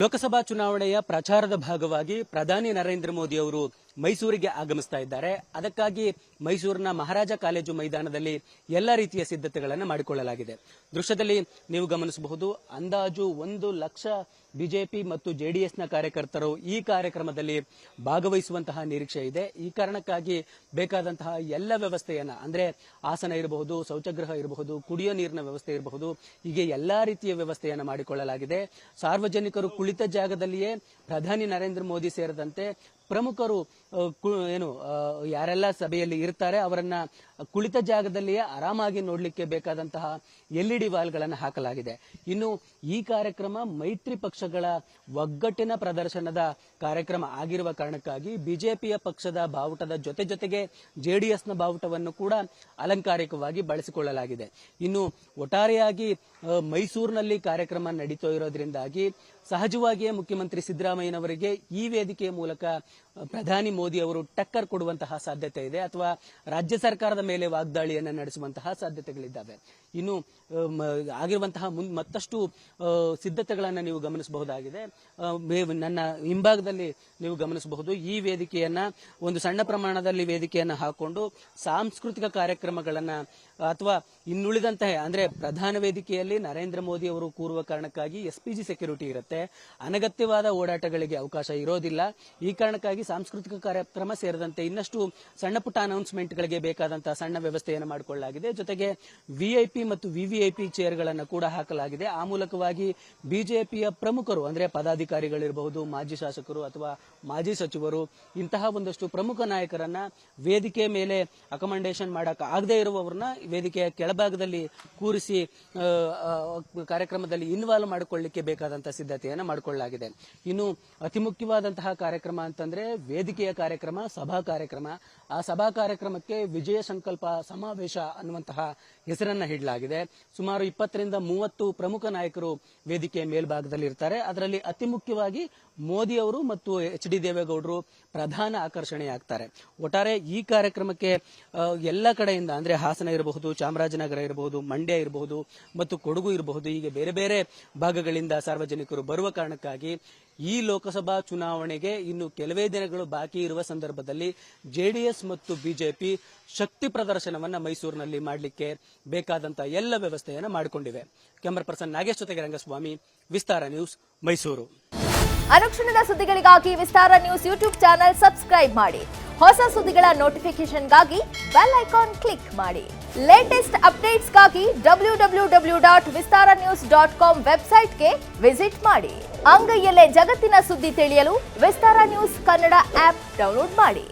ಲೋಕಸಭಾ ಚುನಾವಣೆಯ ಪ್ರಚಾರದ ಭಾಗವಾಗಿ ಪ್ರಧಾನಿ ನರೇಂದ್ರ ಮೋದಿ ಅವರು ಮೈಸೂರಿಗೆ ಆಗಮಿಸ್ತಾ ಇದ್ದಾರೆ. ಅದಕ್ಕಾಗಿ ಮೈಸೂರಿನ ಮಹಾರಾಜ ಕಾಲೇಜು ಮೈದಾನದಲ್ಲಿ ಎಲ್ಲ ರೀತಿಯ ಸಿದ್ಧತೆಗಳನ್ನು ಮಾಡಿಕೊಳ್ಳಲಾಗಿದೆ. ದೃಶ್ಯದಲ್ಲಿ ನೀವು ಗಮನಿಸಬಹುದು, ಅಂದಾಜು 1 ಲಕ್ಷ ಬಿಜೆಪಿ ಮತ್ತು ಜೆಡಿಎಸ್ನ ಕಾರ್ಯಕರ್ತರು ಈ ಕಾರ್ಯಕ್ರಮದಲ್ಲಿ ಭಾಗವಹಿಸುವಂತಹ ನಿರೀಕ್ಷೆ ಇದೆ. ಈ ಕಾರಣಕ್ಕಾಗಿ ಬೇಕಾದಂತಹ ಎಲ್ಲ ವ್ಯವಸ್ಥೆಯನ್ನ, ಅಂದ್ರೆ ಆಸನ ಇರಬಹುದು, ಶೌಚಗೃಹ ಇರಬಹುದು, ಕುಡಿಯೋ ನೀರಿನ ವ್ಯವಸ್ಥೆ ಇರಬಹುದು, ಹೀಗೆ ಎಲ್ಲಾ ರೀತಿಯ ವ್ಯವಸ್ಥೆಯನ್ನು ಮಾಡಿಕೊಳ್ಳಲಾಗಿದೆ. ಸಾರ್ವಜನಿಕರು ಕುಳಿತ ಜಾಗದಲ್ಲಿಯೇ ಪ್ರಧಾನಿ ನರೇಂದ್ರ ಮೋದಿ ಸೇರಿದಂತೆ ಪ್ರಮುಖರು ಯಾರೆಲ್ಲ ಸಭೆಯಲ್ಲಿ ಇರ್ತಾರೆ ಅವರನ್ನ ಕುಳಿತ ಜಾಗದಲ್ಲಿಯೇ ಆರಾಮಾಗಿ ನೋಡ್ಲಿಕ್ಕೆ ಬೇಕಾದಂತಹ LED ವಾಲ್ಗಳನ್ನು ಹಾಕಲಾಗಿದೆ. ಇನ್ನು ಈ ಕಾರ್ಯಕ್ರಮ ಮೈತ್ರಿ ಪಕ್ಷಗಳ ಒಗ್ಗಟ್ಟಿನ ಪ್ರದರ್ಶನದ ಕಾರ್ಯಕ್ರಮ ಆಗಿರುವ ಕಾರಣಕ್ಕಾಗಿ ಬಿಜೆಪಿಯ ಪಕ್ಷದ ಬಾವುಟದ ಜೊತೆಗೆ ಜೆಡಿಎಸ್ನ ಬಾವುಟವನ್ನು ಕೂಡ ಅಲಂಕಾರಿಕವಾಗಿ ಬಳಸಿಕೊಳ್ಳಲಾಗಿದೆ. ಇನ್ನು ಒಟ್ಟಾರೆಯಾಗಿ ಮೈಸೂರಿನಲ್ಲಿ ಕಾರ್ಯಕ್ರಮ ನಡೀತಾ ಇರೋದ್ರಿಂದಾಗಿ ಸಹಜವಾಗಿಯೇ ಮುಖ್ಯಮಂತ್ರಿ ಸಿದ್ದರಾಮಯ್ಯನವರಿಗೆ ಈ ವೇದಿಕೆಯ ಮೂಲಕ ಪ್ರಧಾನಿ ಮೋದಿ ಅವರು ಟಕ್ಕರ್ ಕೊಡುವಂತಹ ಸಾಧ್ಯತೆ ಇದೆ, ಅಥವಾ ರಾಜ್ಯ ಸರ್ಕಾರದ ಮೇಲೆ ವಾಗ್ದಾಳಿಯನ್ನು ನಡೆಸುವಂತಹ ಸಾಧ್ಯತೆಗಳಿದ್ದಾವೆ. ಇನ್ನು ಆಗಿರುವಂತಹ ಮತ್ತಷ್ಟು ಸಿದ್ಧತೆಗಳನ್ನು ನೀವು ಗಮನಿಸಬಹುದಾಗಿದೆ. ನನ್ನ ಹಿಂಭಾಗದಲ್ಲಿ ನೀವು ಗಮನಿಸಬಹುದು, ಈ ವೇದಿಕೆಯನ್ನ ಒಂದು ಸಣ್ಣ ಪ್ರಮಾಣದಲ್ಲಿ ವೇದಿಕೆಯನ್ನ ಹಾಕೊಂಡು ಸಾಂಸ್ಕೃತಿಕ ಕಾರ್ಯಕ್ರಮಗಳನ್ನ ಅಥವಾ ಇನ್ನುಳಿದಂತಹ, ಅಂದ್ರೆ ಪ್ರಧಾನ ವೇದಿಕೆಯಲ್ಲಿ ನರೇಂದ್ರ ಮೋದಿ ಅವರು ಕೂರುವ ಕಾರಣಕ್ಕಾಗಿ SPG ಸೆಕ್ಯೂರಿಟಿ ಇರುತ್ತೆ, ಅನಗತ್ಯವಾದ ಓಡಾಟಗಳಿಗೆ ಅವಕಾಶ ಇರೋದಿಲ್ಲ. ಈ ಕಾರಣಕ್ಕಾಗಿ ಸಾಂಸ್ಕೃತಿಕ ಕಾರ್ಯಕ್ರಮ ಸೇರಿದಂತೆ ಇನ್ನಷ್ಟು ಸಣ್ಣ ಪುಟ್ಟ ಅನೌನ್ಸ್ಮೆಂಟ್ಗಳಿಗೆ ಬೇಕಾದಂತಹ ಸಣ್ಣ ವ್ಯವಸ್ಥೆಯನ್ನು ಮಾಡಿಕೊಳ್ಳಲಾಗಿದೆ. ಜೊತೆಗೆ VIP ಮತ್ತು VVIP ಚೇರ್ಗಳನ್ನು ಕೂಡ ಹಾಕಲಾಗಿದೆ. ಆ ಮೂಲಕವಾಗಿ ಬಿಜೆಪಿಯ ಪ್ರಮುಖರು, ಅಂದ್ರೆ ಪದಾಧಿಕಾರಿಗಳಿರಬಹುದು, ಮಾಜಿ ಶಾಸಕರು ಅಥವಾ ಮಾಜಿ ಸಚಿವರು, ಇಂತಹ ಒಂದಷ್ಟು ಪ್ರಮುಖ ನಾಯಕರನ್ನ ವೇದಿಕೆ ಮೇಲೆ ಅಕಮಂಡೇಷನ್ ಮಾಡಕ್ ಆಗದೆ ಇರುವವರನ್ನ ವೇದಿಕೆಯ ಕೆಳಭಾಗದಲ್ಲಿ ಕೂರಿಸಿ ಕಾರ್ಯಕ್ರಮದಲ್ಲಿ ಇನ್ವಾಲ್ವ್ ಮಾಡಿಕೊಳ್ಳಲಿಕ್ಕೆ ಬೇಕಾದಂತಹ ಸಿದ್ಧತೆಯನ್ನು ಮಾಡಿಕೊಳ್ಳಲಾಗಿದೆ. ಇನ್ನು ಅತಿ ಮುಖ್ಯವಾದಂತಹ ಕಾರ್ಯಕ್ರಮ ಅಂತಂದ್ರೆ ವೇದಿಕೆಯ ಕಾರ್ಯಕ್ರಮ, ಸಭಾ ಕಾರ್ಯಕ್ರಮ. ಆ ಸಭಾ ಕಾರ್ಯಕ್ರಮಕ್ಕೆ ವಿಜಯ ಸಂಕಲ್ಪ ಸಮಾವೇಶ ಅನ್ನುವಂತಹ ಹೆಸರನ್ನ ಇಡಲಾಗಿದೆ. ಸುಮಾರು 20 ರಿಂದ 30 ಪ್ರಮುಖ ನಾಯಕರು ವೇದಿಕೆಯ ಮೇಲ್ಭಾಗದಲ್ಲಿ ಇರ್ತಾರೆ. ಅದರಲ್ಲಿ ಅತಿ ಮುಖ್ಯವಾಗಿ ಮೋದಿ ಅವರು ಮತ್ತು HD ದೇವೇಗೌಡರು ಪ್ರಧಾನ ಆಕರ್ಷಣೆಯಾಗ್ತಾರೆ. ಒಟ್ಟಾರೆ ಈ ಕಾರ್ಯಕ್ರಮಕ್ಕೆ ಎಲ್ಲ ಕಡೆಯಿಂದ, ಅಂದ್ರೆ ಹಾಸನ ಇರಬಹುದು, ಚಾಮರಾಜನಗರ ಇರಬಹುದು, ಮಂಡ್ಯ ಇರಬಹುದು ಮತ್ತು ಕೊಡಗು ಇರಬಹುದು, ಹೀಗೆ ಬೇರೆ ಬೇರೆ ಭಾಗಗಳಿಂದ ಸಾರ್ವಜನಿಕರು ಬರುವ ಕಾರಣಕ್ಕಾಗಿ ಈ ಲೋಕಸಭಾ ಚುನಾವಣೆಗೆ ಇನ್ನು ಕೆಲವೇ ದಿನಗಳು ಬಾಕಿ ಇರುವ ಸಂದರ್ಭದಲ್ಲಿ ಜೆಡಿಎಸ್ ಮತ್ತು ಬಿಜೆಪಿ ಶಕ್ತಿ ಪ್ರದರ್ಶನವನ್ನ ಮೈಸೂರಿನಲ್ಲಿ ಮಾಡಲಿಕ್ಕೆ ಬೇಕಾದಂತಹ ಎಲ್ಲ ವ್ಯವಸ್ಥೆಯನ್ನು ಮಾಡಿಕೊಂಡಿವೆ. ಕ್ಯಾಮರಾ ಪರ್ಸನ್ ನಾಗೇಶ್ ಜೊತೆಗೆ ರಂಗಸ್ವಾಮಿ, ವಿಸ್ತಾರ ನ್ಯೂಸ್, ಮೈಸೂರು. ಅನುಕ್ಷಣದ ಸುದ್ದಿಗಳಿಗಾಗಿ ವಿಸ್ತಾರ ನ್ಯೂಸ್ ಯೂಟ್ಯೂಬ್ ಚಾನೆಲ್ ಸಬ್ಸ್ಕ್ರೈಬ್ ಮಾಡಿ. ಹೊಸ ಸುದ್ದಿಗಳ ನೋಟಿಫಿಕೇಶನ್ಗಾಗಿ ಬೆಲ್ ಐಕಾನ್ ಕ್ಲಿಕ್ ಮಾಡಿ. ಲೇಟೆಸ್ಟ್ ಅಪ್ಡೇಟ್ಸ್ಗಾಗಿ www.vistaranews.com ವೆಬ್ಸೈಟ್ಗೆ ವಿಸಿಟ್ ಮಾಡಿ. ಅಂಗೈಯಲ್ಲೇ ಜಗತ್ತಿನ ಸುದ್ದಿ ತಿಳಿಯಲು ವಿಸ್ತಾರ ನ್ಯೂಸ್ ಕನ್ನಡ ಆಪ್ ಡೌನ್ಲೋಡ್ ಮಾಡಿ.